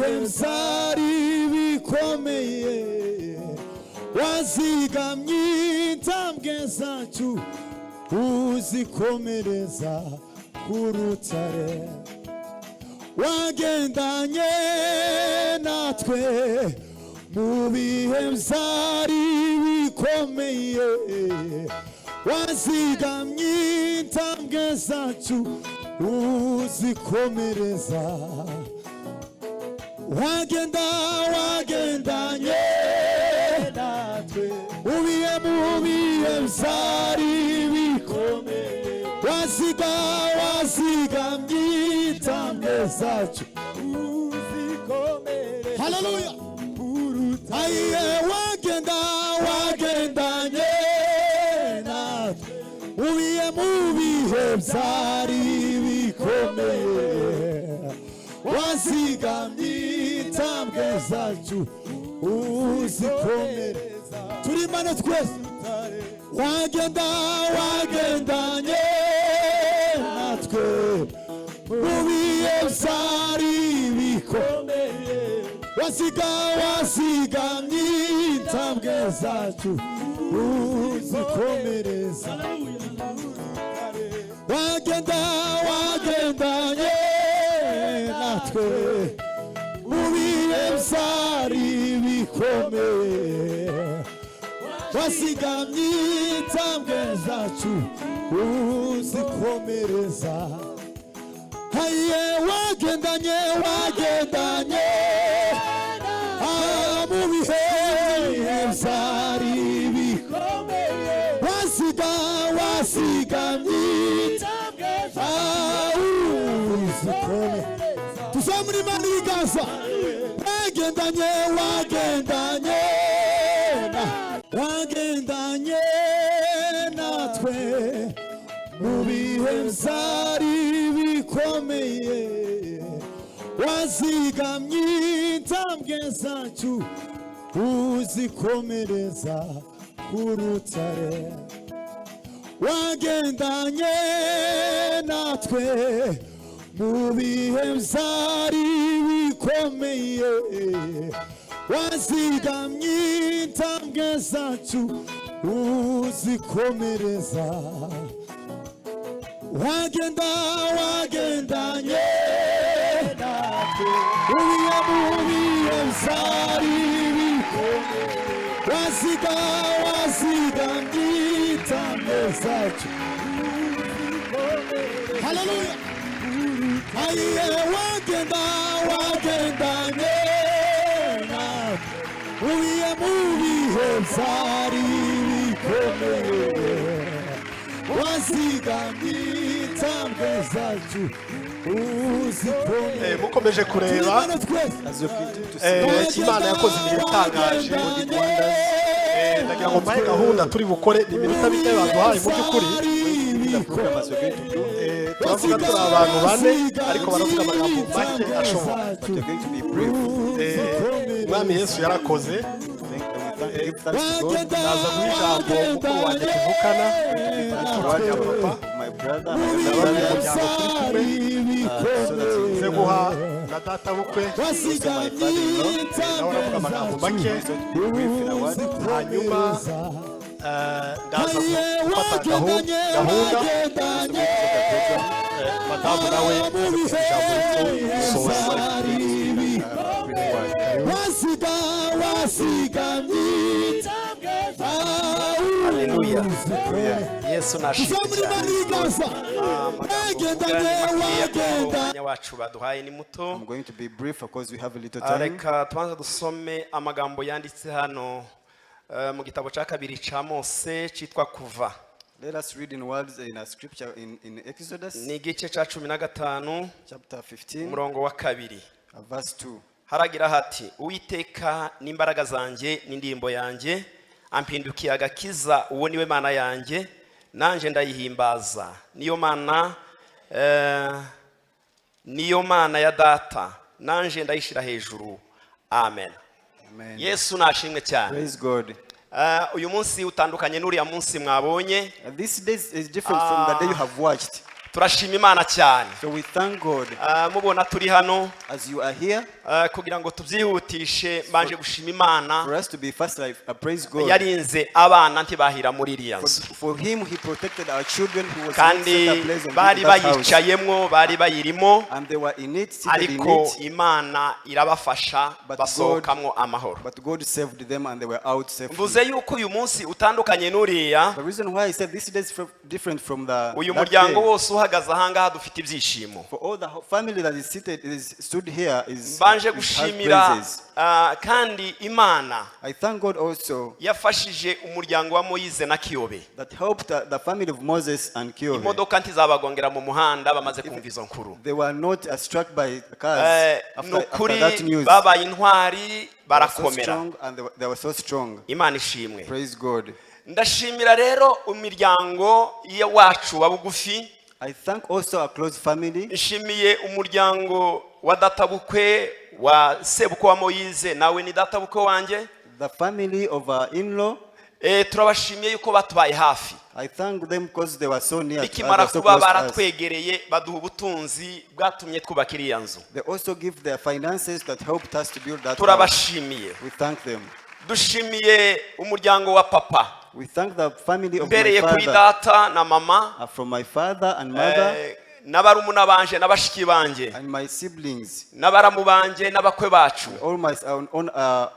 byari bikomeye wazigamye intambwe zacu uzikomereza ku rutare wagendanye natwe mu bihe byari bikomeye wazigamye intambwe zacu uzikomereza wagendanye natwe mu bihe byari bikomeye wazigamye intambwe zacu uzikomereza. Haleluya. Aye wagendanye natwe mu bihe byari bikomeye wazigamye intambwe zacu uzikomereza. Turi mane twese wagendanye natwe mu bihe byari bikomeye wazigamye intambwe zacu uzikomereza. Wagendanye natwe mu bihe byari bikomeye wazigamye intambwe zacu uzikomereza. Haye wagendanye mu bihe byari bikomeye wazigamye intambwe zacu uzikomereza. Tuzamura Imana ibiganza. Wagendanye natwe mu bihe byari bikomeye wazigamye intambwe zacu uzikomereza ku rutare wagendanye natwe mu bihe byari bikomeye wazigamye intambwe zacu uzikomereza. Wagendanye natwe mu bihe byari bikomeye wazigamye intambwe zacu. Haleluya. Aye wagendanye natwe mu bihe byari bikomeye wazigamye intambwe zacu uzikomereza. Mukomeje kureba Imana yakoze imirimo itangaje. Ndagira ngo mbahe gahunda turi bukore ni iminota mike baduhaye mu by'ukuri. Turavuga turi abantu bane ariko baravuga amagambo make ashoboka. Umwami Yesu yarakoze. Naza guha ijambo mukuru wanjye tuvukana wanjye papa umuryango turi kumwe nze guha na data bukwe nawe aravuga amagambo make hanyuma ndaza gufata gahunda madamu nawe ijambo risoza. Haleluya. Yesu nashimye cyane. Wacu baduhaye ni muto. I'm going to be brief because we have a little time. Reka tubanze dusome amagambo yanditse hano mu gitabo cya kabiri cya Mose cyitwa Kuva. Let us read in words in a scripture in Exodus. Ni igice cya 15 chapter 15 umurongo wa 2 verse 2. Haragira hati Uwiteka n'imbaraga zanjye n'indirimbo yanjye ampindukiye agakiza uwo niwe Mana yanjye nanje ndayihimbaza niyo mana ya data nanje ndayishira hejuru. Amen. Amen. Yesu nashimwe cyane. Praise God. Uyu munsi utandukanye n'uriya munsi mwabonye. This day is different from the day you have watched. turashima Imana cyane. So we thank God. Mubona turi hano As you are here, kugira ngo tubyihutishe mbanje gushima Imana. for us to be first life, I praise God. Yarinze abana ntibahira muri iriya nzu. For him, he protected our children who was Kandi not place in bari that house. bayicayemwo bari bayirimo, And they were in it, seated in ariko it. Imana irabafasha basohokamwo amahoro. But God saved them and they were out safely. Mvuze yuko uyu munsi utandukanye n'uriya, The reason why I said this day is different from the uyu that muryango day, wose uhagaze ahangaha dufite ibyishimo. for all the family that is stood here Mbanje has gushimira praises. kandi Imana I thank God also yafashije umuryango wa Moise na Kiyobe. that helped the family of Moses and Kyobe. Imodoka ntizabagongera mu muhanda bamaze kumva izo nkuru. They were not struck by cars after Nukuri that news. babaye intwari They were so barakomera. strong and they were so strong. Imana ishimwe. Praise God. Ndashimira rero imiryango wacu wa bugufi. I thank also our close family. Nshimiye umuryango wa databukwe wa sebukwe wa Moise, nawe ni databukwe wanje. The family of our in-law. Turabashimiye yuko batubaye hafi. I thank them because they were so near to us. Bikimara kuba baratwegereye baduha ubutunzi bwatumye twubaka iriya nzu. They also give their finances that helped us to build that house. Turabashimiye. We thank them. Dushimiye umuryango wa papa. We thank the family of my Mbereye kuri father. data na mama. From my father and mother. N'abarumuna banje n'abashiki banje. And my siblings. N'abaramu banje n'abakwe bacu. All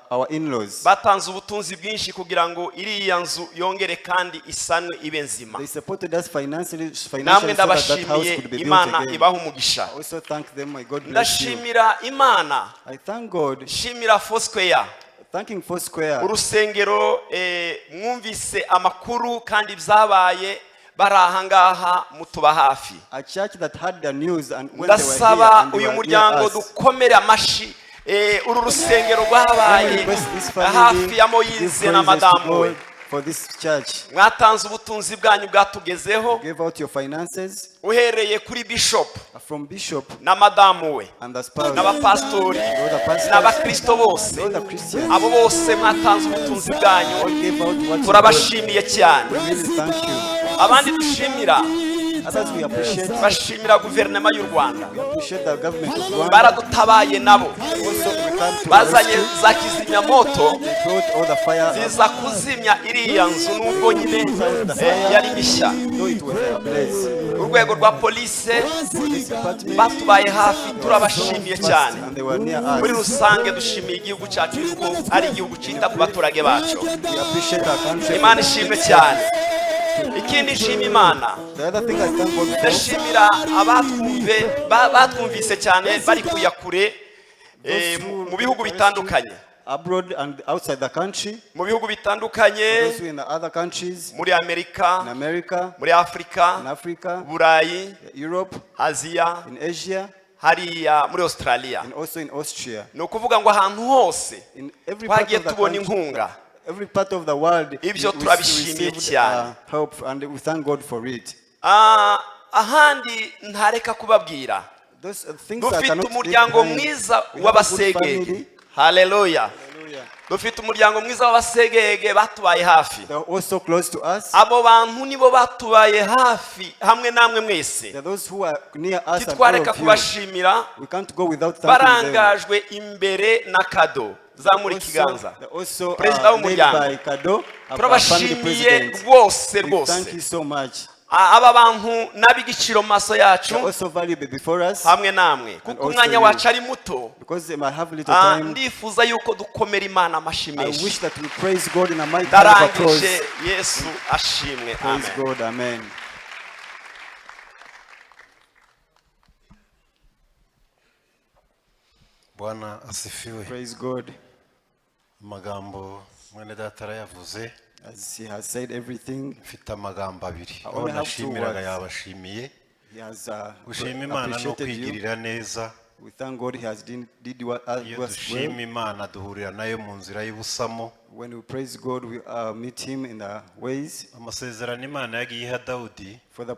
our in-laws. Batanze ubutunzi bwinshi kugira ngo iriya nzu yongere kandi isanwe ibe nzima. They supported us financially Namwe so that house ndabashimiye could be built Imana again. ibaha umugisha. I also thank them. My God bless you. Ndashimira Imana. I thank God. Shimira Foursquare. Thanking Foursquare. Urusengero mwumvise amakuru kandi byabaye barahangaha mutuba hafi. A church that had the news and when they were here Ndasaba and they uyu were muryango near us. dukomere amashi uru rusengero rwabaye hafi ya Moise na madamu we. For this church. Mwatanze ubutunzi bwanyu bwatugezeho. Give out your finances. Uhereye kuri bishop. From bishop. Na madamu we. And the spouse. N'abapastori. N'abakristo bose. Abo bose mwatanze ubutunzi bwanyu. Turabashimiye cyane. Abandi dushimira. Bashimira guverinoma y'u Rwanda. Baradutabaye nabo. Bazanye za kizimyamoto ziza kuzimya iriya nzu nubwo nyine yari mishya. Urwego rwa polise batubaye hafi, turabashimiye cyane. Muri rusange dushimiye igihugu cyacu yuko ari igihugu cyita ku baturage bacu. Imana ishimwe cyane. Ikindi nshima Imana, ndashimira abatwumvise cyane bari kuyakure mu bihugu bitandukanye. Abroad and outside the country. Mu bihugu bitandukanye. Also in the other countries. Muri Amerika. In America. Muri Afrika. In Africa. Burayi. Europe. Asia. In Asia. Hariya muri Australia. And also in Austria. No kuvuga ngo ahantu hose in every part of the tubona inkunga. Every part of the world ibyo turabishimiye cyane. Help and we thank God for it. Ahandi ntareka kubabwira. Dufite umuryango mwiza w'abasegege. Hallelujah. Dufite umuryango mwiza w'abasegege batubaye hafi. They are also close to us. Abo bantu nibo batubaye hafi hamwe namwe mwese. Those who are near us and titwareka kubashimira. We can't go without thanking them. Barangajwe imbere na kado. Zamuri kiganza. Perezida w'umuryango. Turabashimiye rwose rwose. Thank you so much. Aba bantu nabigiciro maso yacu hamwe namwe kuko umwanya wacu ari muto. Ndifuza yuko dukomera Imana amashi menshi. Darangije Yesu ashimwe. Amen. Bwana asifiwe. Praise God. Magambo mwene data yavuze. As he has said everything. Mfite amagambo abiri. Nashimiraga yabashimiye. Gushima Imana no kwigirira neza. We thank God he has did what us well. Dushima Imana duhurira nayo mu nzira y'ubusamo. When we praise God, we meet him in the ways. Amasezerano Imana yagiye iha Dawudi. For the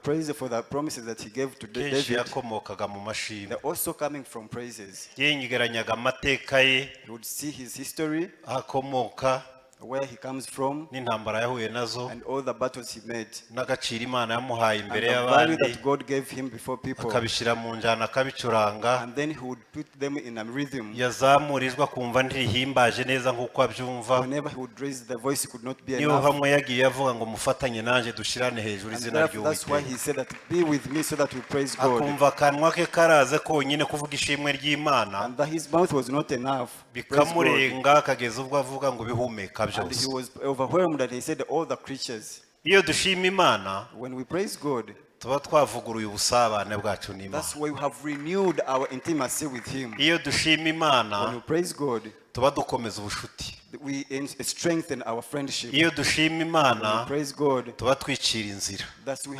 promises that he gave to David. Yakomokaga mu mashimwe. They're also coming from praises. Yenyigeranyaga amateka ye. He would see his history. Akomoka. where he comes from, n'intambara yahuye nazo, and all the battles he made, n'agaciro Imana yamuhaye and imbere the value y'abandi, that God gave him before people, akabishyira mu njyana akabicuranga, and then he would put them in a rhythm. yazamurizwa kumva ntirihimbaje neza nk'uko abyumva. Whenever he would raise the voice, it could not be niyo enough. hamwe yagiye avuga ngo mufatanye nanjye dushirane hejuru izina That's why ry'Uwiteka. he said that be with me so that we praise God. akumva akanwa ke karaze konyine kuvuga ishimwe ry'Imana, And that his mouth was not enough. bikamurenga akageza ubwo avuga ngo bihumeka And he byose. was overwhelmed that he said all the creatures. Iyo dushima Imana When we praise God, tuba twavuguruye ubusabane bwacu n'Imana. that's why we have renewed our intimacy with him. Iyo dushima Imana When we praise God, tuba dukomeza ubushuti. we strengthen our friendship. Iyo dushima Imana When we praise God, tuba twicira inzira. that's we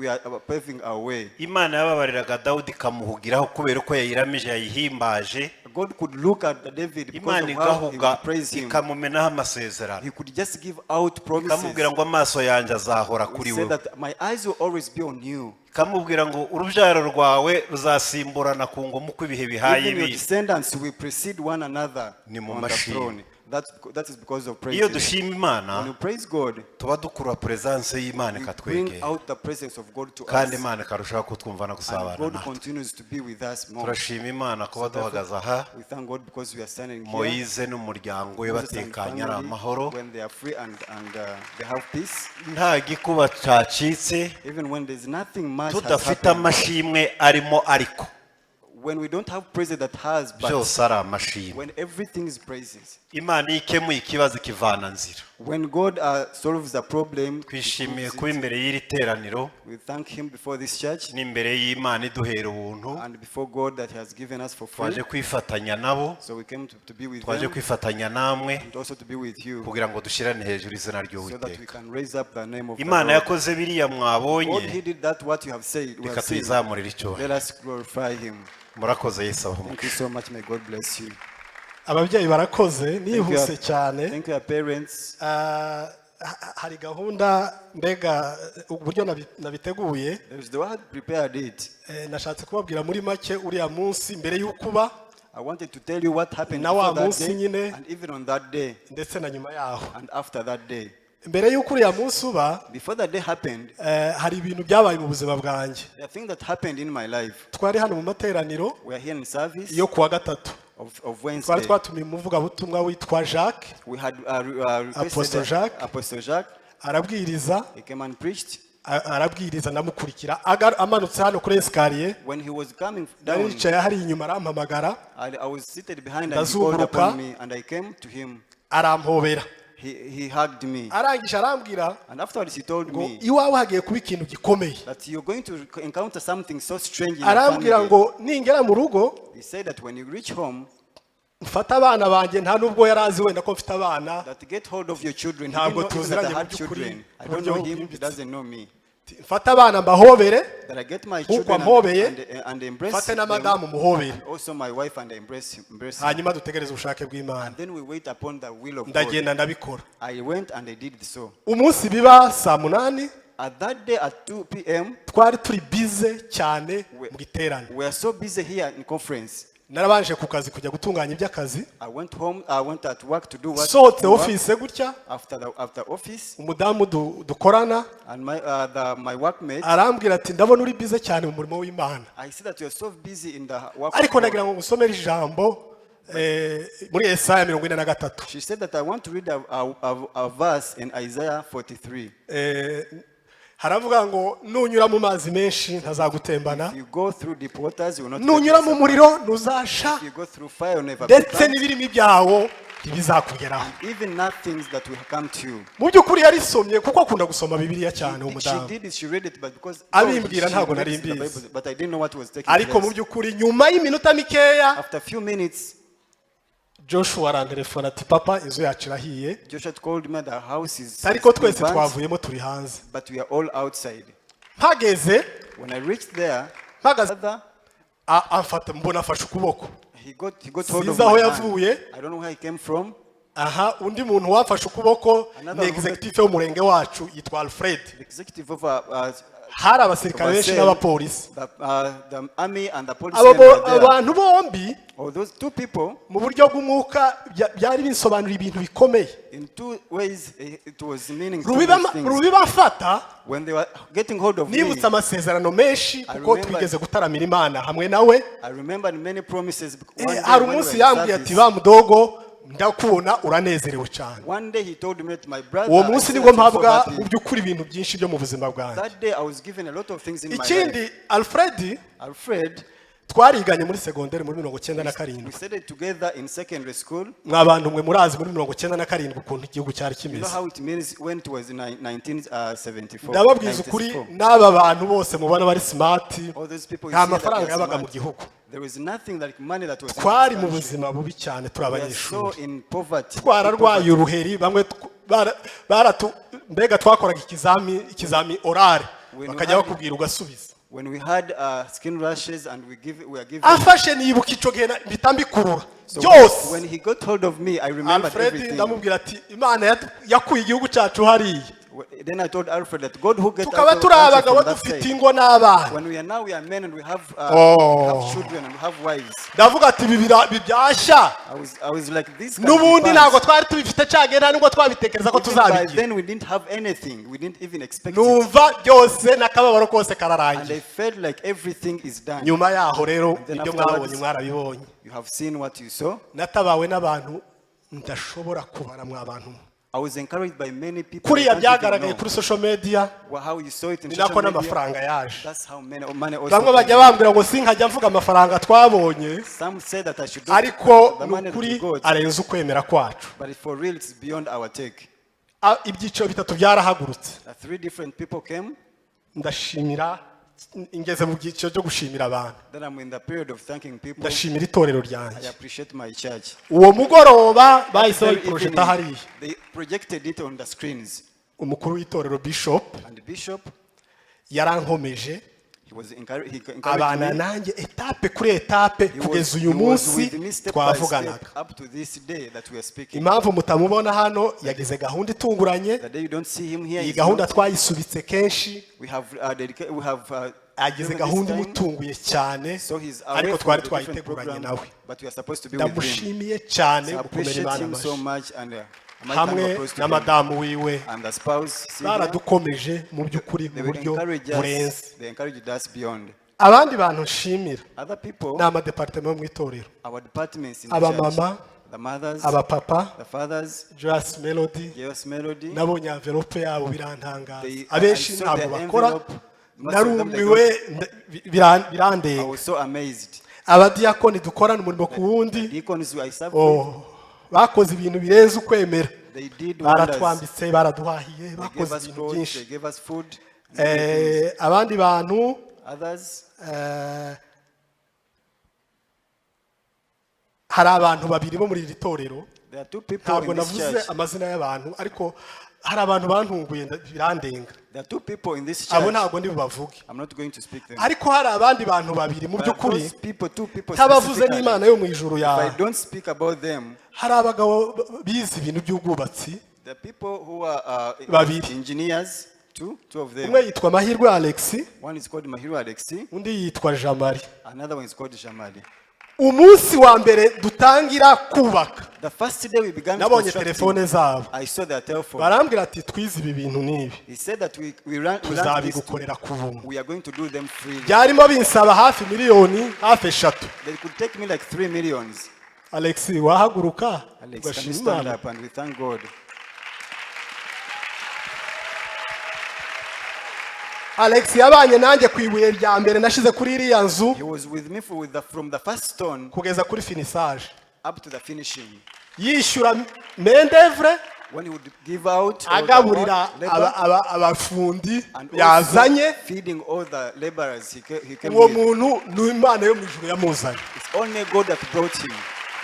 are paving our way. Imana yababariraga Dawudi ikamuhugiraho kubera ko yayiramije yayihimbaje. God could look at David because Imana of how he igahuga would praise him. ikamumenaho amasezerano. He could just give out promises. ikamubwira ngo amaso yanjye azahora kuri He said wowe. that my eyes will always be on you. ikamubwira ngo urubyaro rwawe ruzasimburana ku ngoma uko ibihe bihaye Even your biza. descendants will precede one another Ni mu on the mashini. throne. That is because of Iyo praise. dushima When Imana you praise God, tuba dukurura presence y'Imana we bring ikatwegera, out the presence of God to kandi us. Imana ikarushaho kutwumva no And gusabana God natwe. continues to be with us more. Turashima Imana kuba duhagaze aha. We thank God because we are standing here. Moise n'umuryango we Moses and batekanye ari family, amahoro, when they are free and they have peace. nta gikuba cacitse, Even when there's nothing much has tudafite happened. amashimwe arimo ariko When we don't have praise that has, but byose ari amashimwe. when everything is praises. Imana iyo ikemuye ikibazo ikivana nzira. When God solves a problem, Twishimiye kuba imbere y'iri teraniro we thank him before this church n'imbere y'Imana iduhera ubuntu. and before God that he has given us for free. Twaje kwifatanya nabo, So we came to be with twaje them kwifatanya namwe and also to be with you kugira ngo dushyirane hejuru izina so that we ry'Uwiteka. can raise up the name of the Imana Lord. yakoze biriya God, mwabonye, he did that what you have said. We reka have seen. tuyizamurire icyubahiro. Let us glorify him. Murakoze Yesu Thank abahe. you so much. May God bless you. ababyeyi barakoze nihuse Thank cyane. Thank you, our parents. Hari gahunda mbega uburyo nabiteguye, There's the one prepared it. nashatse kubabwira muri make uriya munsi mbere y'ukuba I wanted to tell you what happened na wa before that munsi day nyine and even on that day ndetse na nyuma yaho. and after that day. Mbere y'uko uriya munsi uba, Before that day happened, hari ibintu byabaye mu buzima bwanjye. there are things that happened in my life. Twari hano mu materaniro We are here in service yo kuwa gatatu. of Twari Wednesday. twatumiye umuvugabutumwa witwa Jacques, We had Apostle requested Jacques. Apostle Jacques. arabwiriza He came and preached. arabwiriza ndamukurikira amanutse hano kuri esikariye. When he was coming Nari down, yicaye hari inyuma arampamagara, I was seated behind and he called ndazunguruka, upon me and I came to him. arampobera. He hugged me. Arangije arambwira And afterwards he told ngo me iwawe hagiye kuba ikintu gikomeye. that you're going to encounter something so strange in your Arambwira family. ngo ningera mu rugo He said that when you reach home, mfata abana banjye, nta nubwo yari azi wenda ko mfite abana, that get hold of your children. He ntabwo didn't know even that I tuziranye mu had by'ukuri children. I ku don't buryo know him, he bwimbitse. doesn't know me. mfata abana mbahobere, That I get my Nk'uko children ampobeye, and embrace mfate na them. madamu muhobere, Also my wife and embrace him. hanyuma dutegereze ubushake bw'Imana. Then we wait upon the will of God. Ndagenda ndabikora. I went and I did so. Umunsi biba saa 8 At that day at 2 p.m., twari turi bize cyane mu giterane. we are so busy here in conference. Narabanje ku kazi kujya gutunganya iby'akazi. I went home. I went at work to do what? Sohotse to work. office gutya, After office, umudamu dukorana and my workmate, arambwira ati ndabona uri bize cyane mu murimo w'Imana, I see that you're so busy in the work. ariko nagira ngo ngusomere ijambo muri Yesaya 43. She said that I want to read a verse in Isaiah 43. Haravuga ngo nunyura mu mazi menshi ntazagutembana, If you go through deep waters, you will not nunyura mu get muriro ntuzasha, If you go through fire, you'll never be ndetse burned. n'ibirimi byawo ntibizakugeraho. Even nothing that will come to you. Mu by'ukuri yarisomye kuko akunda gusoma Bibiliya cyane She umudamu, did it, she read it, but because abimbwira she ntabwo read nari it in the mbizi. Bible, but I didn't know what was taking ariko mu place. by'ukuri nyuma y'iminota mikeya After a few minutes, Joshua arantelefona ati papa inzu yacu irahiye, Joshua called me that the house is ariko being twese burnt, twavuyemo turi hanze. but we are all outside. Mpageze When I reached there, mpagaze father, amfata mbona afashe ukuboko, he got hold of sinzi aho my yavuye. hand. I don't know where he came from. Aha, undi muntu wafashe ukuboko Another ni executive w'umurenge wacu yitwa Alfred. The executive of hari abasirikare benshi n'abapolisi. The army and the police were there. Abantu bombi Those two people, mu buryo bw'umwuka byari bisobanura ibintu bikomeye. in two ways, it was meaning two things. Rubibafata When they were getting hold of me, nibutse amasezerano menshi kuko twigeze gutaramira Imana hamwe nawe. I remembered many promises. Hari umunsi yambwiye ati ba mudogo ndakubona uranezerewe cyane. One day he told me that my brother. Uwo munsi nibwo mpabwa mu by'ukuri ibintu byinshi byo mu buzima bwanjye. That day I was given a lot of things in my life. Ikindi Alfred twariganye muri segonderi muri 97. We studied together in secondary school. Mwabantu mwe murazi muri 97 ukuntu igihugu cyari You know kimeze. how it means when it was in 1974. Ndababwiza ukuri n'aba bantu bose mubona bari smart. All those people, Nta mafaranga yabaga mu gihugu. there was nothing like money that was. Twari mu buzima bubi cyane turi So abanyeshuri. in poverty. Twararwaye uruheri bamwe baratu mbega twakoraga ikizami orale bakajya bakubwira ugasubiza. When we had skin rashes and we are given. Afashe nibuka ico gihe bitambikurura. So when he got hold of me, I remembered Alfred everything. ndamubwira ati Imana yakuye igihugu cyacu hariya. Then I told Alfred that God who gets tukaba turi abagabo dufite ingo n'abana. When we are men and we have children and we have wives. Ndavuga ati bibyashya. I was like this. Nubundi ntago twari tubifite cyagenda nubwo twabitekereza ko tuzabigira. Then we didn't have anything. We didn't even expect it. Numva byose nakababaro kose kararangiye. And I felt like everything is done. Nyuma yaho rero ibyo mwabonye mwarabibonye. You have seen what you saw. Natabawe n'abantu ndashobora kubara mwabantu. I was encouraged by many people. Kuriya byagaragaye kuri social media. How you saw it in social media. N'amafaranga yaje. That's how money also. Bamwe bajya bambwira ngo sinkajya mvuga amafaranga twabonye. Some said that I should. Ariko nukuri arenze ukwemera kwacu. But for real it's beyond our take. Ibyiciro bitatu byarahagurutse. 3 different people came. Ndashimira ingeze mu byiciro cyo gushimira abantu. Then I'm in the period of thanking people. Ndashimira itorero ryanjye. I appreciate my church. Uwo mugoroba bahise bayiprojecta hariya. They projected it on the screens. Umukuru w'itorero Bishop. And the bishop yarankomeje. He encouraged abana nanjye etape kuri etape kugeza uyu munsi twavuganaga. Up to this day that we are speaking. Impamvu mutamubona hano yagize gahunda itunguranye. The day you don't see him here. Iyi gahunda twayisubitse kenshi. We have agize gahunda imutunguye cyane ariko twari twayiteguranye nawe. Ndamushimiye cyane gukomera Imana amashyi. Hamwe na madamu wiwe baradukomeje mu by'ukuri mu buryo burenze. Abandi bantu nshimira ni amadepartement mu itorero, abamama, abapapa, Joyous Melody. Nabonye envelope yabo birantangaza. Abenshi ntabwo bakora, narumiwe birandenga. Abadiyakoni dukorana umurimo ku wundi bakoze ibintu birenze ukwemera. Baratwambitse, baraduhahiye, bakoze ibintu byinshi. Abandi bantu hari abantu babiri bo muri iri torero, ntabwo navuze amazina y'abantu ariko hari abantu bantunguye birandenga. Abo ntabwo ndi bubavuge, ariko hari abandi bantu babiri mu by'ukuri ntabavuze n'Imana yo mu ijuru yawe. Hari abagabo bize ibintu by'ubwubatsi babiri, umwe yitwa Mahirwe Alex, undi yitwa Jamari. Umunsi wa mbere dutangira kubaka nabonye telefone zabo, barambwira ati twize ibi bintu n'ibi tuzabigukorera ku buntu. Byarimo binsaba hafi miliyoni hafi 3. Alex wahaguruka ugashima Imana. Alex yabanye nanjye ku ibuye rya mbere nashize kuri iriya nzu kugeza kuri finissage, yishyura main-d'œuvre, agaburira abafundi yazanye. Uwo muntu ni Imana yo mu ijuru yamuzanye.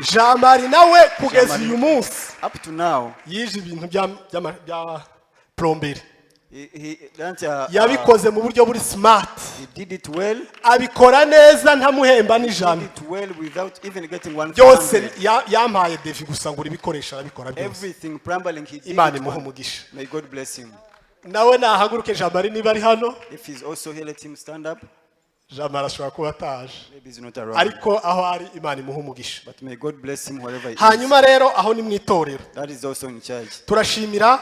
Jean Marie nawe kugeza uyu munsi yije ibintu bya plomberi. Yabikoze mu buryo buri smart, abikora neza ntamuhemba n'ijana. Byose yampaye defi gusa ngo ibikoresha abikora byose. Imana imuhe umugisha. nawe nahaguruke Jamari niba ari hano. If he's also here, let him stand up. Jamari ashobora kuba ataje. Maybe he's not around. Ariko aho ari Imana imuha umugisha. But may God bless him wherever he is. Hanyuma rero aho ni mwitorero. That is also in church. Turashimira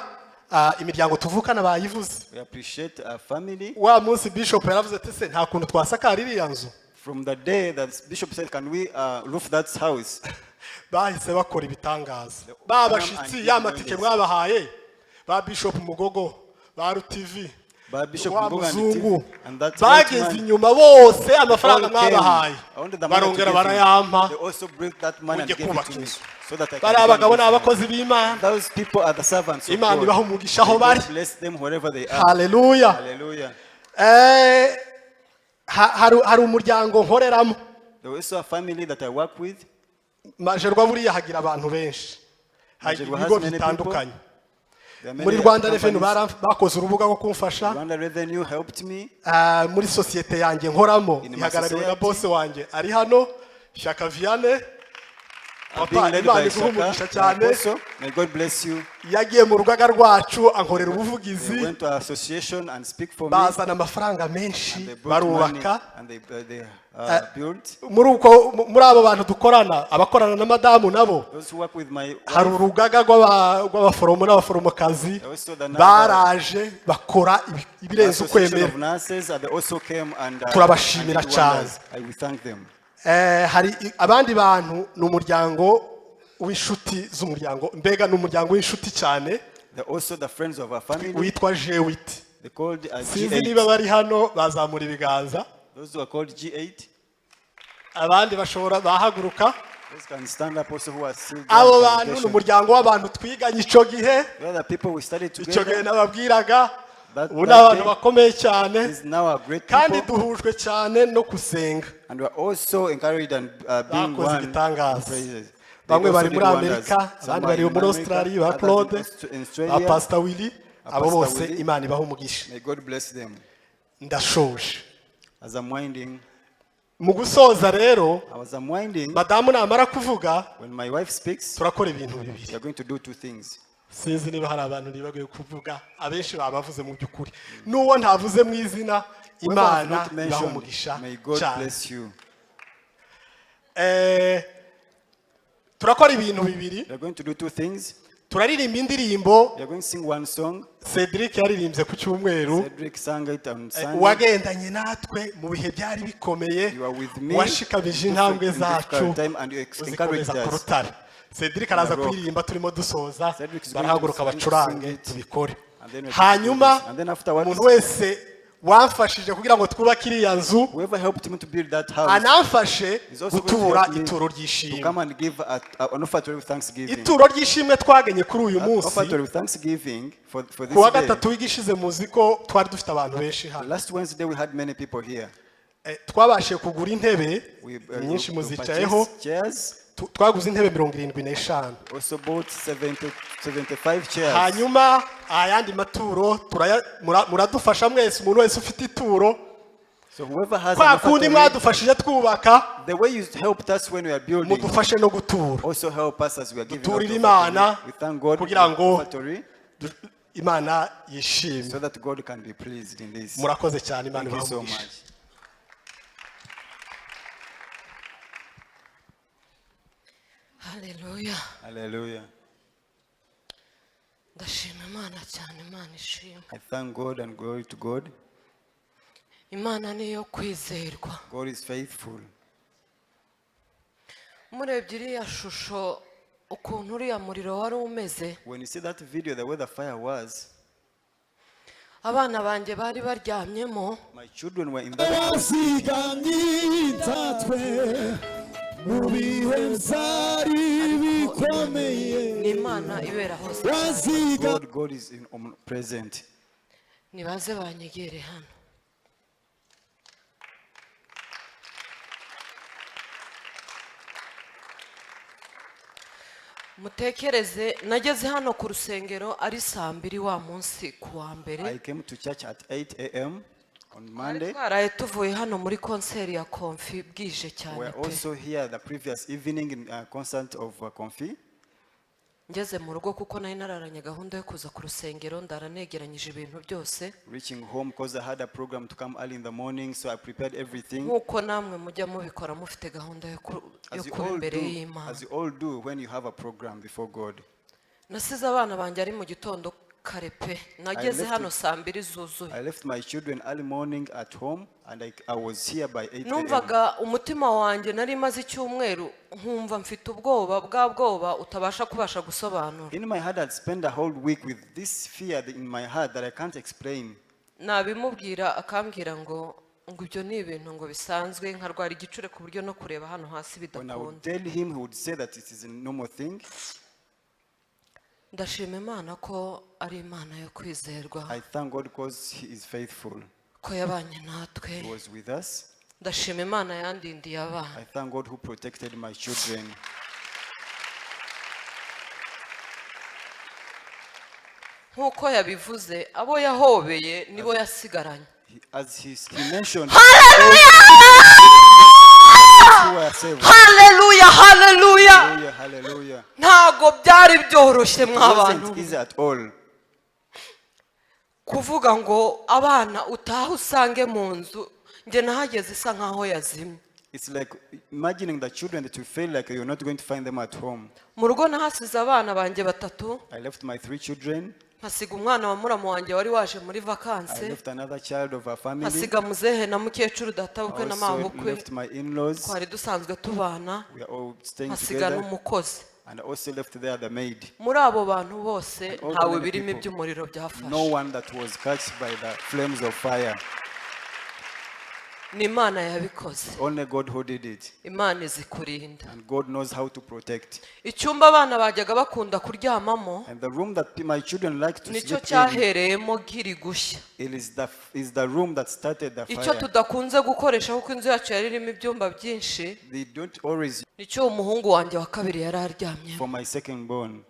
imiryango tuvukana bayivuze. We appreciate our family. Wa munsi Bishop yaravuze ati se nta kuntu twasakara iriya nzu. From the day that Bishop said, can we roof that house? Bahise bakora ibitangaza. Babashitsi yamatike mwabahaye. Ba Bishop Mugogo, ba RTV. Ba Bishop Mugogo and that bageze inyuma bose amafaranga mwabahaye. Barongera barayampa. They also bring that money and give it to me. So that I can barabagabo n'abakozi b'Imana. Those people are the servants of God. Imana ibaha umugisha aho bari. Bless them wherever they are. Hallelujah. Hallelujah. Hari umuryango nkoreramo. There is also a family that I work with. Majerwa buriya hagira abantu benshi. Hagira ibigo bitandukanye. Muri Rwanda Revenue bakoze urubuga rwo kumfasha. Rwanda Revenue helped me. Muri societe yanjye nkoramo ihagarariwe na boss wanjye ari hano Shaka Viane. Papa Imana iguhumugisha cyane. May God bless you. Yagiye mu rugaga rwacu ankorera ubuvugizi. They went to our association and speak for me. Bazana amafaranga menshi barubaka. And they built. Muri abo bantu dukorana abakorana na madamu nabo. Those who work with my wife. Hari urugaga rw'abaforomo n'abaforomokazi baraje bakora ibirenze ukwemera. Turabashimira cyane. I thank them. Hari abandi bantu n'umuryango w'inshuti z'umuryango mbega n'umuryango w'inshuti cyane. Also the friends of our family. Witwa G8. They called G8. Sinzi niba bari hano bazamura ibiganza. Those who are called G8. Abandi bashobora bahaguruka. Those can stand up also who are still. Abo bantu n'umuryango w'abantu twiganye ico gihe. They are the people we studied together. Ico gihe nababwiraga ubu abantu bakomeye cyane kandi duhujwe cyane no kusenga. And we are also encouraged and being one. Bamwe bari muri Amerika, abandi bari muri Australia, ba Claude, ba Pastor Willy, abo bose Imana ibaha umugisha. May God bless them. Ndashoje. As I'm winding. Mu gusoza rero, as I'm winding, madamu namara kuvuga, when my wife speaks, turakora ibintu bibiri. We are going to do two things. Sinzi niba hari abantu nibagiye kuvuga abenshi babavuze mu byukuri nuwo ntavuze mu izina Imana ibaha umugisha cyane. Turakora ibintu bibiri. We are going to do two things. Turaririmba indirimbo. We are going to sing one song. Cedric yaririmbye ku cyumweru. Cedric sang it on Sunday. Wagendanye natwe mu bihe byari bikomeye. Washikamije intambwe zacu. Uzikomeza ku rutare. Cedric araza kuririmba turimo dusoza. Barahaguruka bacurange tubikore. Hanyuma umuntu wese wamfashije kugira ngo twubake iriya nzu anamfashe gutura ituro ry'ishimwe. Ituro ry'ishimwe twagenye kuri uyu munsi kuwa gatatu w'igishize muzi ko twari dufite abantu benshi hano. Twabashije kugura intebe nyinshi muzicayeho. Twaguze intebe 75. Hanyuma ayandi maturo muradufasha mwese umuntu wese ufite ituro. Kwa kundi mwadufashije twubaka. The way you helped us when we are building. Mudufashe no gutura. Also help us as we are giving. Turira Imana kugira ngo Imana yishime. So that God can be pleased in this. Murakoze cyane Imana ibahe. Hallelujah. Hallelujah. Ndashima Imana cyane, Imana ishimwe. I thank God and glory to God. Imana niyo kwizerwa. God is faithful. Murebye iriya shusho ukuntu uriya muriro wari umeze. When you see that video, the way the fire was. Abana banjye bari baryamyemo. My children were in that. Imana ibera hose. God is present. Nibaze banyegere hano. Mutekereze nageze hano ku rusengero ari 2:00 wa munsi kuwa mbere. I came to church at 8 a.m. on Monday. Twaraye tuvuye hano muri concert ya Konfi bwije cyane. We also here the previous evening in concert of Konfi. ngeze mu rugo kuko nari nararanye gahunda yo kuza ku rusengero ndaranegeranyije ibintu byose. Reaching home because I had a program to come early in the morning, so I prepared everything. Nkuko namwe mujya mubikora mufite gahunda yo kuba imbere y'Imana. As you all do when you have a program before God. Nasize abana banjye ari mu gitondo karepe nageze hano saa 2 zuzuye. I left my children early morning at home and I was here by 8 a.m. Numvaga umutima wanjye nari maze icyumweru nkumva mfite ubwoba bwabwoba utabasha kubasha gusobanura. In my heart I'd spent a whole week with this fear in my heart that I can't explain. Nabimubwira akambwira ngo ibyo ni ibintu ngo bisanzwe nkarwara igicure ku buryo no kureba hano hasi bidakunda. When I would tell him, he would say that it is a normal thing. Ndashima Imana ko ari Imana yo kwizerwa. I thank God because he is faithful. Ko yabanye natwe. He was with us. Ndashima Imana yandindiye abana. I thank God who protected my children. Nkuko yabivuze abo yahobeye nibo yasigaranye. As he mentioned, Hallelujah, hallelujah. Hallelujah. Ntago byari byoroshye mwabantu. It wasn't easy at all. Kuvuga ngo abana utaha usange mu nzu nge nahageze isa nkaho yazimye. It's like imagining the children that you feel like you're not going to find them at home. Mu rugo nahasize abana banjye batatu. I left my 3 children. Hasiga umwana wa muramu wanjye wari waje muri vacances. I left another child of our family. Hasiga muzehe na mukecuru databukwe na mabukwe. I left my in-laws. Twari dusanzwe tubana. We are all staying Hasiga together. n'umukozi. And I also left there the maid. Muri abo bantu bose ntawe birimo iby'umuriro byafashe. No one that was catched by the flames of fire. Ni Imana yabikoze. Only God who did it. Imana izikurinda. And God knows how to protect. Icyumba abana bajyaga bakunda kuryamamo. And the room that my children like to sleep in. Nicyo cyahereyemo giri gushya. It is the room that started the fire. Icyo tudakunze gukoresha kuko inzu yacu yari irimo ibyumba byinshi. They don't always. Nicyo umuhungu wanjye wa kabiri yari aryamye. For my second born.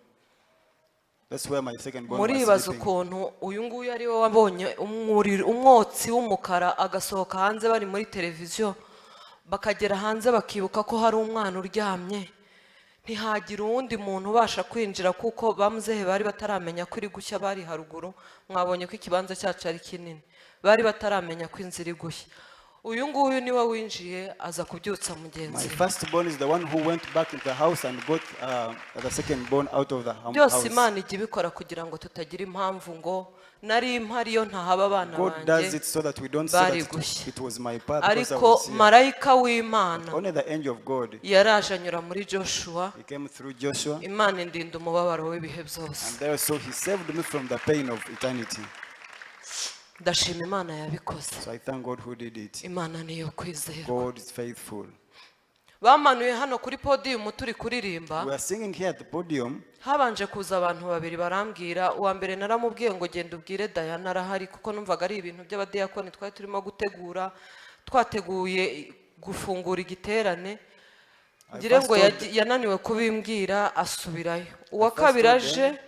That's where my second born muri was bazo sleeping. ukuntu uyu nguyu ari we wabonye umwotsi w'umukara agasohoka hanze bari muri televiziyo bakagera hanze bakibuka ko hari umwana uryamye ntihagira uwundi muntu ubasha kwinjira kuko bamuzehe bari bataramenya ko iri gushya bari haruguru mwabonye ko ikibanza cyacu ari kinini bari bataramenya ko inzira iri gushya uyu nguyu niwe winjiye aza kubyutsa mugenzi. My first born is the one who went back into the house and got the second born out of the house. Byose Imana ijya ibikora kugira ngo tutagira impamvu ngo nari impari yo ntahaba abana God does it so that we don't say that it was my path because I was here. Marayika w'Imana Only the angel of God. yaraje anyura muri Joshua. He came through Joshua. Imana indinda umubabaro w'ibihe byose. And there so he saved me from the pain of eternity. Ndashima Imana yabikoze. So I thank God who did it. Imana niyo kwizera. God is faithful. Bamanuye hano kuri podium turi kuririmba. We are singing here at the podium. Habanje kuza abantu babiri barambwira uwa mbere naramubwiye ngo genda ubwire Diana arahari kuko numvaga ari ibintu by'abadiyakoni twari turimo gutegura twateguye gufungura igiterane ngire ngo yananiwe kubimbwira asubirayo. Uwa kabiri aje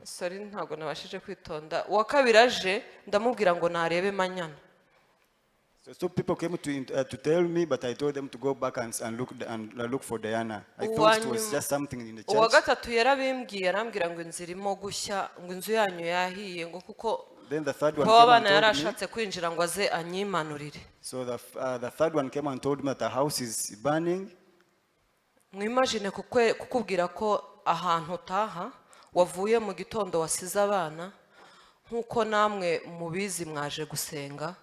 sorry ntago nabashije kwitonda. Uwa kabiri aje ndamubwira ngo narebe manyana. So people came to tell me, but I told them to go back and look for Diana. I thought it was just something in the church. Uwa gatatu yarabimbwiye arambwira ngo inzira irimo gushya ngo inzu yanyu yahiye ngo kuko Then the third one came and told yarashatse kwinjira ngo aze anyimanurire. So the third one came and told me that the house is burning. Mwimagine kukubwira ko ahantu utaha wavuye mu gitondo wasize abana nkuko namwe mubizi mwaje gusenga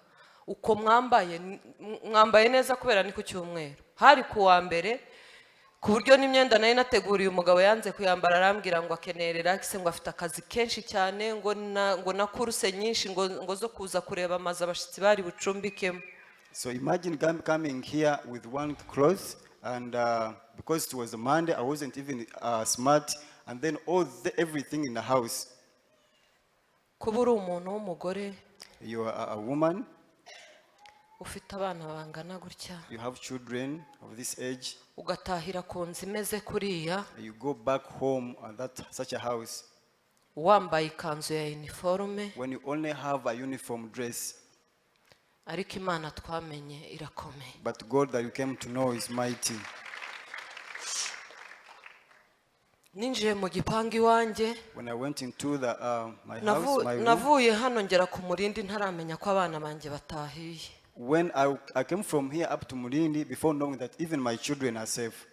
uko mwambaye neza kubera ni ku cyumweru hari kuwa mbere ku buryo n'imyenda nayo nateguriye umugabo yanze kuyambara arambwira ngo akeneye relax ngo afite akazi kenshi cyane ngo na kuruse nyinshi ngo zo kuza kureba amazi abashitsi bari bucumbikemo. So imagine coming here with one clothes and because it was a Monday I wasn't even smart and then everything in the house. Kuba uri umuntu w'umugore. You are a woman. Ufite abana bangana gutya. You have children of this age. Ugatahira ku nzu imeze kuriya. You go back home at such a house. Wambaye ikanzu ya uniforme. When you only have a uniform dress. Ariko Imana twamenye irakomeye. But God that you came to know is mighty. ninjiye mu gipangu iwanjye When I went into the my house, my room, navuye hano ngera ku Murindi ntaramenya ko abana banjye batahiye. when I came from here up to Murindi before knowing that even my children are safe.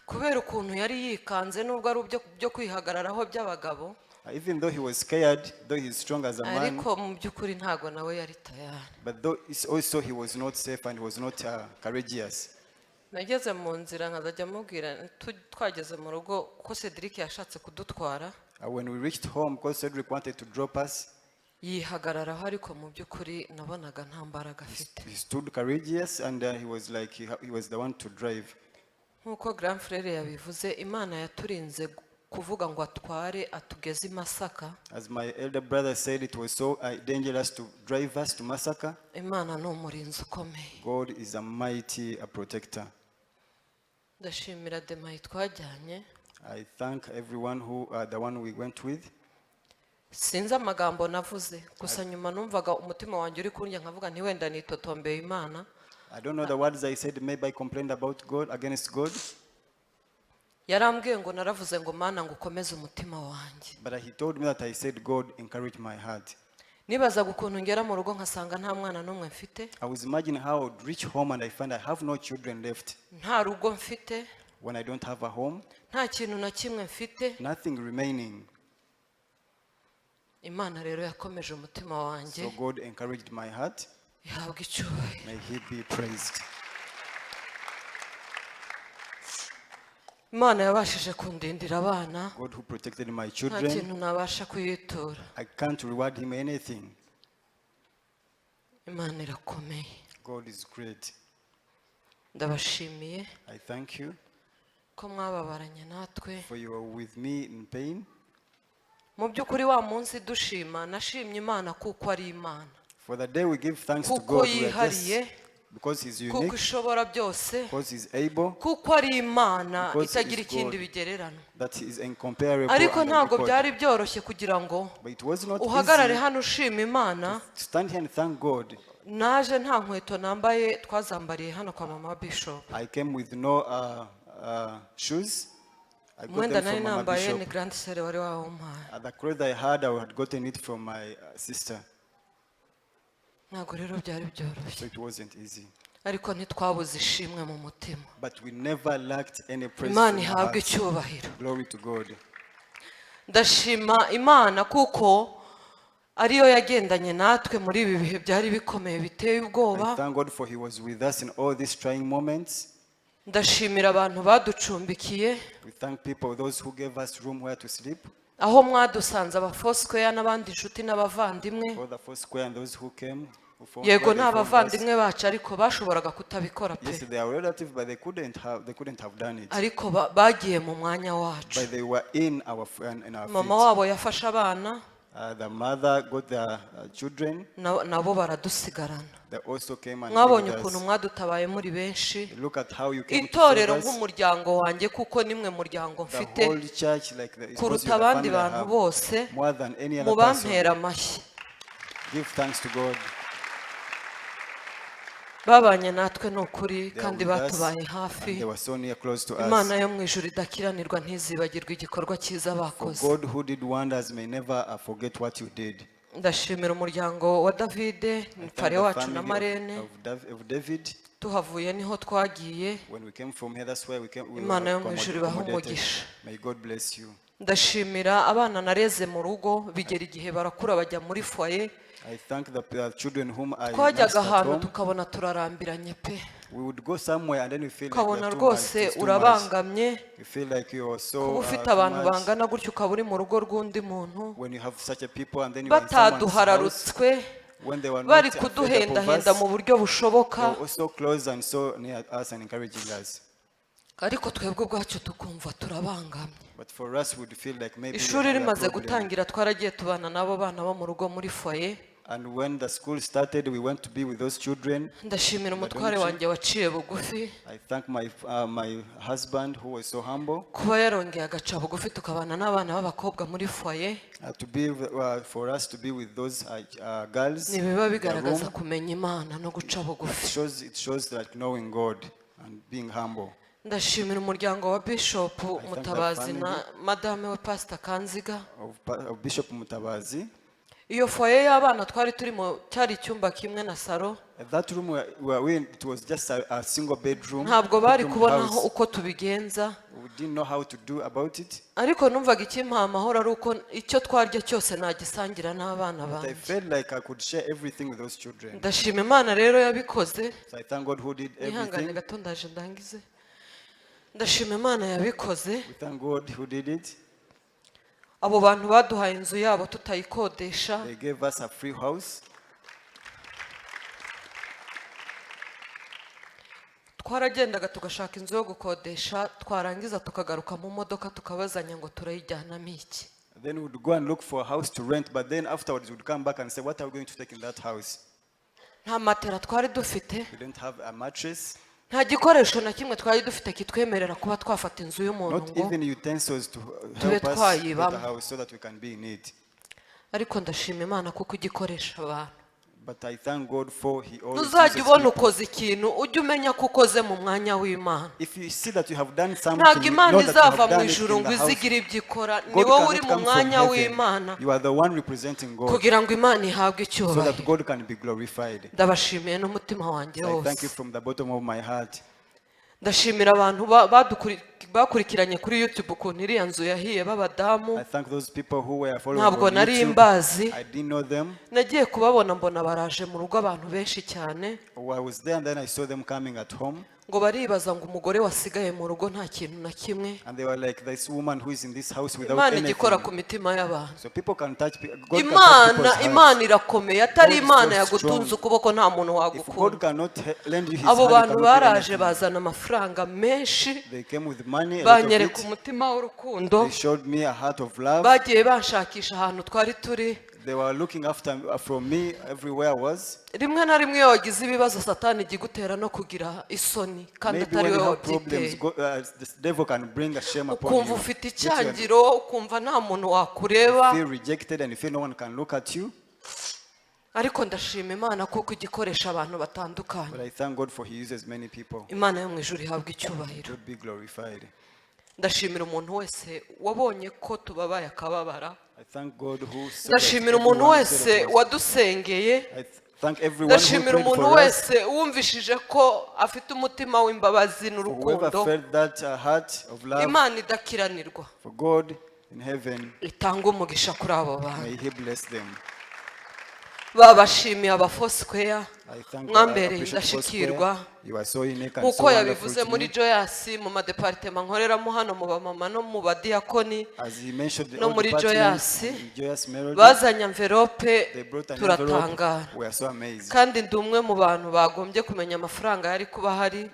Kubera ukuntu yari yikanze nubwo ari byo kwihagararaho by'abagabo. Even though he was scared, though he's strong as a man, ariko mu by'ukuri ntago nawe yari tayari. but though also he was not safe and he was not courageous. Nageze mu nzira nkazajya mubwira twageze mu rugo ko Cedric yashatse kudutwara. When we reached home, because Cedric wanted to drop us, yihagararaho ariko mu by'ukuri nabonaga nta mbaraga afite. he stood courageous and he was like he was the one to drive. Nkuko grand frère yabivuze, Imana yaturinze kuvuga ngo atware atugeze i Masaka. As my elder brother said, it was so dangerous to drive us to Masaka. Imana ni umurinzi ukomeye. God is a mighty protector. Ndashimira Demayi twajyanye. I thank everyone who the one we went with. Sinzi amagambo navuze gusa nyuma numvaga umutima wanjye uri kurya nkavuga nti wenda nitotombeye Imana. I don't know the words I said, maybe I complained about God, against God. Yarambwiye ngo naravuze ngo Mana ngo ukomeze umutima wanjye. But he told me that I said, God, encourage my heart. Nibaza gukuntu ngera mu rugo nkasanga nta mwana n'umwe mfite. I was imagining how I would reach home and I find I have no children left. Nta rugo mfite. When I don't have a home. Nta kintu na kimwe mfite. Nothing remaining. Imana rero yakomeje umutima wanjye. So God encouraged my heart. Ihabwe icyubahiro. May he be praised. Imana yabashije kundindira abana. God who protected my children. Nta kintu nabasha kuyitura. I can't reward him anything. Imana irakomeye. God is great. Ndabashimiye. I thank you. Ko mwababaranye natwe. For you are with me in pain. Mu by'ukuri wa munsi dushima nashimye Imana kuko ari Imana. For the day we give thanks to God, because he's unique, kuko ishobora byose, because he's able, kuko ari Imana itagira ikindi bigererana. that he is incomparable. Ariko ntago byari byoroshye kugira ngo uhagarare hano ushima Imana. Stand here and thank God. Naje nta nkweto nambaye twazambariye hano kwa mama Bishop. I came with no shoes. I got them from Mama Bishop. Ni grand sere wari wampaye. The clothes I had gotten it from my sister. Ntago rero byari byoroshye. So it wasn't easy. Ariko ntitwabuze ishimwe mu mutima. But we never lacked any praise. Imana ihabwe icyubahiro. Glory to God. Ndashima Imana kuko ariyo yagendanye natwe muri ibi bihe byari bikomeye biteye ubwoba. I thank God for he was with us in all these trying moments. Ndashimira abantu baducumbikiye. We thank people, those who gave us room where to sleep. Aho mwadusanze aba Foursquare n'abandi inshuti n'abavandimwe. All the Foursquare and those who came. Yego n'abavandimwe bacu ariko bashoboraga kutabikora pe. Yes, they are relative, but they couldn't have done it. Ariko bagiye mu mwanya wacu. But they were in our Mama wabo yafashe abana. The mother got the children. Nabo baradusigarana. They also came and mwabonye ukuntu mwadutabaye muri benshi. Look at how you came. Itorero nk'umuryango wanjye kuko nimwe muryango mfite. Kuruta abandi bantu bose. Mubampera amashyi. Give thanks to God. Babanye natwe n'ukuri kandi batubaye hafi. Imana yo mu ijuru idakiranirwa ntizibagirwe igikorwa cyiza bakoze. God who did wonders may never forget what you did. Ndashimira umuryango wa David, Fare wacu na Marene. Tuhavuye niho twagiye. Imana yo mu ijuru ibahe umugisha. May God bless you. Ndashimira abana nareze mu rugo bigera igihe barakura bajya muri foyer. I thank the children whom I twajyaga ahantu tukabona turarambiranye pe. We would go somewhere and then we feel kabona rwose urabangamye. You feel like you are so kuba ufite abantu bangana gutyo ukaba uri mu rugo rw'undi muntu. When you have such a people and then you are in someone's bataduhararutswe bari kuduhendahenda mu buryo bushoboka. So close and so near us and encouraging us. Ariko twebwe ubwacu tukumva turabangamye. But for us we feel like maybe ishuri rimaze gutangira twaragiye tubana nabo bana bo mu rugo muri foyer. And when the school started, we went to be with those children. Ndashimira umutware wanjye waciye bugufi. I thank my husband who was so humble. Kuba yarongeye agaca bugufi tukabana n'abana b'abakobwa muri foyer. To be for us to be with those girls. Nibiba bigaragaza kumenya Imana no guca bugufi. It shows that knowing God and being humble. ndashimira umuryango wa Bishop Mutabazi na Madame we Pastor Kanziga of Bishop Mutabazi. Iyo foyer y'abana twari turimo cyari icyumba kimwe na salo. That room where it was just a single bedroom. Ntabwo bari kubonaho uko tubigenza. We didn't know how to do about it. Ariko numvaga ikimpa amahoro ari uko icyo twarya cyose nagisangira n'abana banjye. I felt like I could share everything with those children. Ndashima Imana rero yabikoze. So I thank God who did everything. Ihangane gato ndaje ndangize. Ndashima Imana yabikoze. We thank God who did it. Abo bantu baduhaye inzu yabo tutayikodesha. They gave us a free house. Twaragendaga tugashaka inzu yo gukodesha twarangiza tukagaruka mu modoka tukabazanya ngo turayijyanamo iki. Then we would go and look for a house to rent, but then afterwards we would come back and say, what are we going to take in that house? Nta matera twari dufite. We don't have a mattress. Nta gikoresho na kimwe twari dufite kitwemerera kuba twafata inzu y'umuntu ngo. Not even utensils to help us get a house so that we can be in it. Ariko ndashima Imana kuko igikoresha abantu. But I thank God for he always Uzajya ubona ukoze ikintu ujye umenya ko ukoze mu mwanya w'Imana. If you see that you have done something, ntabwo Imana izava mu ijuru ngo izigire ibyo ikora, ni wowe uri mu mwanya w'Imana. You are the one representing God. Kugira ngo Imana ihabwe icyubahiro. So that God can be glorified. Ndabashimiye n'umutima wanjye wose. I thank you from the bottom of my heart. Ndashimira abantu bakurikiranye kuri YouTube ukuntu iriya nzu yahiye b'abadamu. I thank those people who were following ntabwo nari mbazi. I didn't know them. Nagiye kubabona mbona baraje mu rugo abantu benshi cyane. I was there and then I saw them coming at home. Ngo baribaza ngo umugore wasigaye mu rugo nta kintu na kimwe. And they were like, this woman who is in this house without anything. Imana igikora ku mitima y'abantu. So people can touch God. Imana irakomeye, atari Imana yagutunze ukuboko nta muntu wagukunda. God cannot lend you his hand. Abo bantu baraje bazana amafaranga menshi. They came with money. Banyereka umutima w'urukundo. They showed me a heart of love. Bagiye banshakisha ahantu twari turi. They were looking after from me everywhere I was. Rimwe na rimwe wagize ibibazo Satani igutera no kugira isoni kandi atari we wabyiteye. The devil can bring a shame upon you. Ukumva ufite icyangiro, ukumva nta muntu wakureba. You feel rejected and you feel no one can look at you. Ariko ndashima Imana kuko igikoresha abantu batandukanye. But I thank God for he uses many people. Imana yo mu ijuru ihabwe icyubahiro. God be glorified. Ndashimira umuntu wese wabonye ko tubabaye akababara. I thank God who ndashimira umuntu wese wadusengeye. Ndashimira umuntu wese wumvishije ko afite umutima w'imbabazi n'urukundo. Imana idakiranirwa itanga umugisha kuri abo bantu. Babashimiye abafosquare mwambereye indashikirwa nkuko yabivuze muri Joyasi mu madepartement nkoreramo hano mu bamama no mu badiakoni no muri Joyasi bazanye envelope turatangara kandi ndi umwe mu bantu bagombye kumenya amafaranga yari kuba hari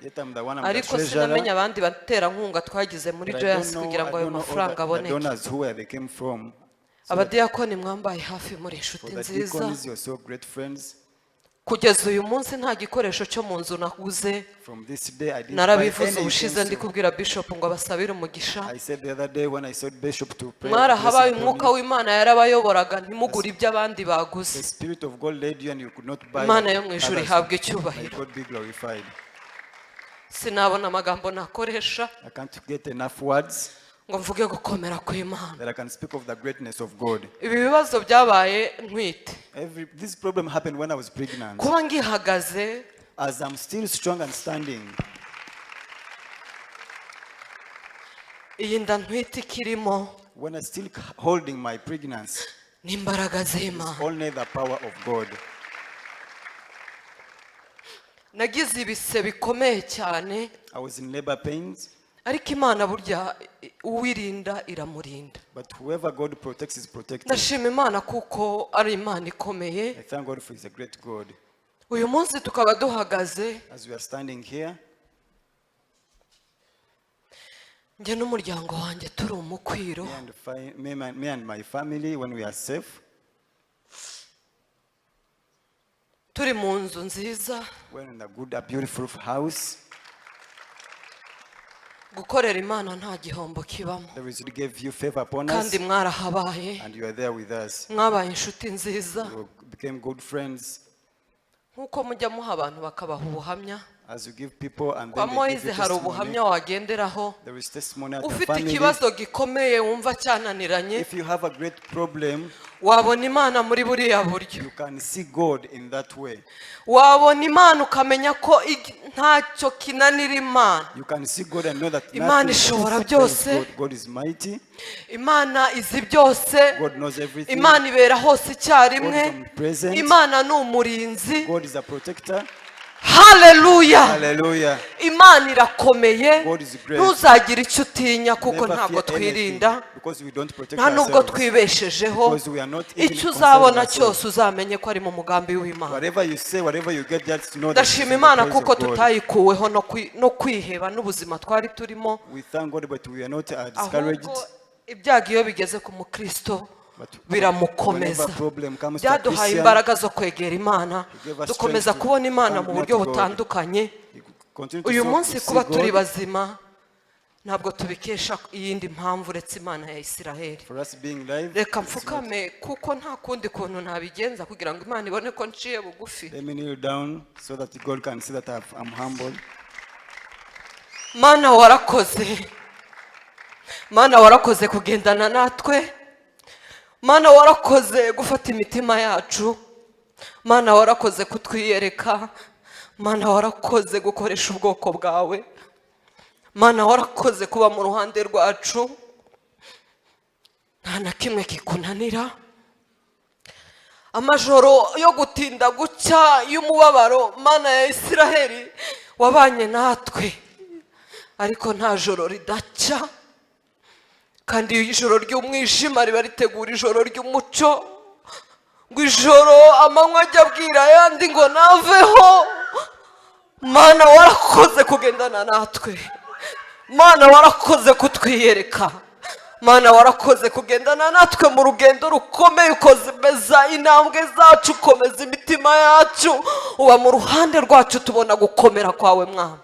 ariko sinamenya abandi batera nkunga twagize muri Joyasi kugira ngo ayo mafaranga aboneke. Abadiakoni mwambaye hafi muri inshuti nziza. Kugeza uyu munsi nta gikoresho cyo mu nzu naguze. Narabivuze ubushize ndi kubwira Bishop ngo abasabire umugisha. Mwarahabaye umwuka w'Imana yarabayoboraga ntimugure ibyo abandi baguze. Imana yo mu ijuru ihabwe icyubahiro. Sinabona amagambo nakoresha ngo mvuge gukomera kw'Imana. That I can speak of the greatness of God. Ibi bibazo byabaye ntwite. This problem happened when I was pregnant. Kuba ngihagaze as I'm still strong and standing. Iyi nda ntwite ikirimo. When I'm still holding my pregnancy. N'imbaraga z'Imana. Only the power of God. Nagize ibise bikomeye cyane. I was in labor pains. Ariko Imana burya uwirinda iramurinda. But whoever God protects is protected. Ndashima Imana kuko ari Imana ikomeye. I thank God for his a great God. Uyu munsi tukaba duhagaze. As we are standing here. Nge n'umuryango wanjye turi umukwiro. Me and my family when we are safe. Turi mu nzu nziza. We're in a beautiful house. Gukorera Imana nta gihombo kibamo. Kandi mwarahabaye. And you are there with us. Mwabaye inshuti nziza. You became good friends. Nkuko mujya muha abantu bakabaha ubuhamya. As you give people and kwa then they give Moise you hari testimony, ubuhamya wagenderaho there is testimony at the ufite family. ikibazo gikomeye wumva cyananiranye If you have a great problem, wabona Imana muri buriya buryo you can see God in that way. wabona Imana ukamenya ko ntacyo kinanira Imana. You can see God and know that Imana nothing ishobora is byose. God. God is mighty. Imana izi byose. God knows everything. Imana ibera hose icyarimwe. God is omnipresent. Imana ni umurinzi. God is a protector. Hallelujah. Hallelujah. Imana irakomeye. God is great. Ntuzagire icyo utinya kuko Never ntabwo fear twirinda anything, because we don't protect nta nubwo ourselves. twibeshejeho. Because we are not even icyo concerned uzabona ourselves. cyose uzamenye ko ari mu mugambi w'Imana. Whatever you say, whatever you get, just know that it's ndashima in the Imana praise of kuko God. tutayikuweho no kwiheba n'ubuzima twari turimo, We thank God, but we are not discouraged. ahubwo ibyago iyo bigeze ku mukristo biramukomeza. Byaduhaye imbaraga zo kwegera Imana, dukomeza kubona Imana mu buryo butandukanye. Uyu munsi kuba turi bazima ntabwo tubikesha iyindi mpamvu uretse Imana ya Isiraheli. Reka mfukame kuko nta kundi kuntu nabigenza kugira ngo Imana ibone ko nciye bugufi. Let me kneel down so that God can see that I'm humble. Mana warakoze. Mana warakoze kugendana natwe. Mana warakoze gufata imitima yacu. Mana warakoze kutwiyereka. Mana warakoze gukoresha ubwoko bwawe. Mana warakoze kuba mu ruhande rwacu. Nta na kimwe kikunanira. Amajoro yo gutinda gucya y'umubabaro Mana ya Isiraheli wabanye natwe. Ariko nta joro ridacya. Kandi ijoro ry'umwijima riba ritegura ijoro ry'umucyo. Ngo ijoro amanywa ajya abwira ayandi ngo naveho. Mana warakoze kugendana natwe. Mana warakoze kutwiyereka. Mana warakoze kugendana natwe mu rugendo rukomeye, ukozemeza intambwe zacu, ukomeza imitima yacu, uba mu ruhande rwacu, tubona gukomera kwawe Mwami.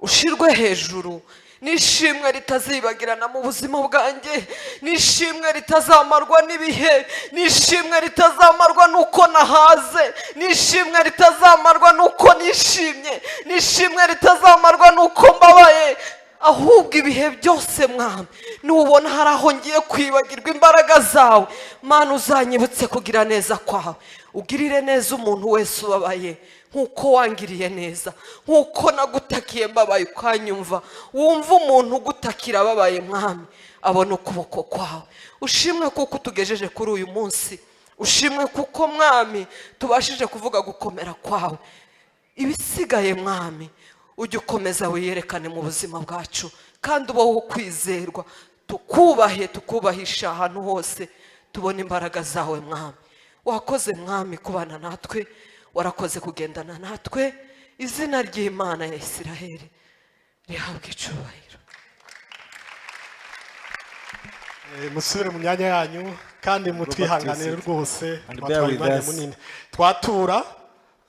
Ushirwe hejuru. Nishimwe ritazibagirana mu buzima bwanjye, nishimwe ritazamarwa n'ibihe, nishimwe ritazamarwa nuko nahaze, nishimwe ritazamarwa nuko nishimye, nishimwe ritazamarwa nuko mbabaye, ahubwo ibihe byose Mwami nubona hari aho ngiye kwibagirwa imbaraga zawe, Mana uzanyibutse kugira neza kwawe. Ugirire neza umuntu wese ubabaye nkuko wangiriye neza, nkuko nagutakiye mbabaye ukanyumva. Wumva umuntu ugutakira ababaye Mwami abona ukuboko kwawe. Ushimwe kuko tugejeje kuri uyu munsi. Ushimwe kuko Mwami tubashije kuvuga gukomera kwawe. Ibisigaye Mwami ujye ukomeza wiyerekane mu buzima bwacu, kandi ubaho kwizerwa. Tukubahe, tukubahisha ahantu hose, tubona imbaraga zawe Mwami. Wakoze Mwami kubana natwe, warakoze kugendana natwe. Izina ry'Imana ya Isiraheli rihabwe icubahiro. Musubire mu myanya yanyu kandi mutwihanganire rwose. Twatura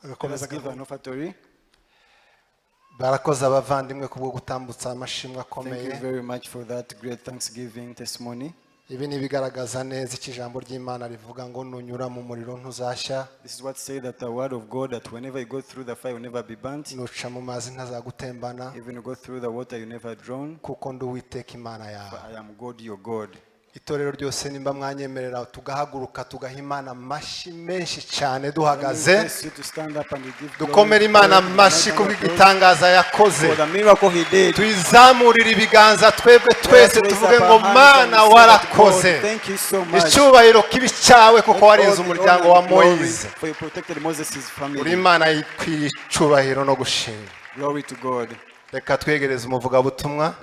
agakomeza offertory. Barakoze abavandimwe kubwo gutambutsa amashimwe akomeye. Thank you very much for that great thanksgiving testimony. Ibi ni bigaragaza neza ijambo ry'Imana rivuga ngo nunyura mu muriro ntuzashya. This is what say that the word of God, that whenever you go through the fire you never be burnt. Nuca mu mazi ntazagutembana. Even you go through the water you never drown. Kuko ndi Uwiteka Imana yawe. I am God your God. Itorero ryose nimba mwanyemerera tugahaguruka tugaha Imana amashi menshi cyane duhagaze. Dukomere Imana amashi kubw'igitangaza yakoze. Tuyizamurira ibiganza twebwe twese tuvuge ngo Mana warakoze. Icyubahiro kibi cyawe kuko warinze umuryango wa Moise. Uri Imana ikwiriye icyubahiro no gushimwa. Glory to God. Reka twegereze umuvugabutumwa.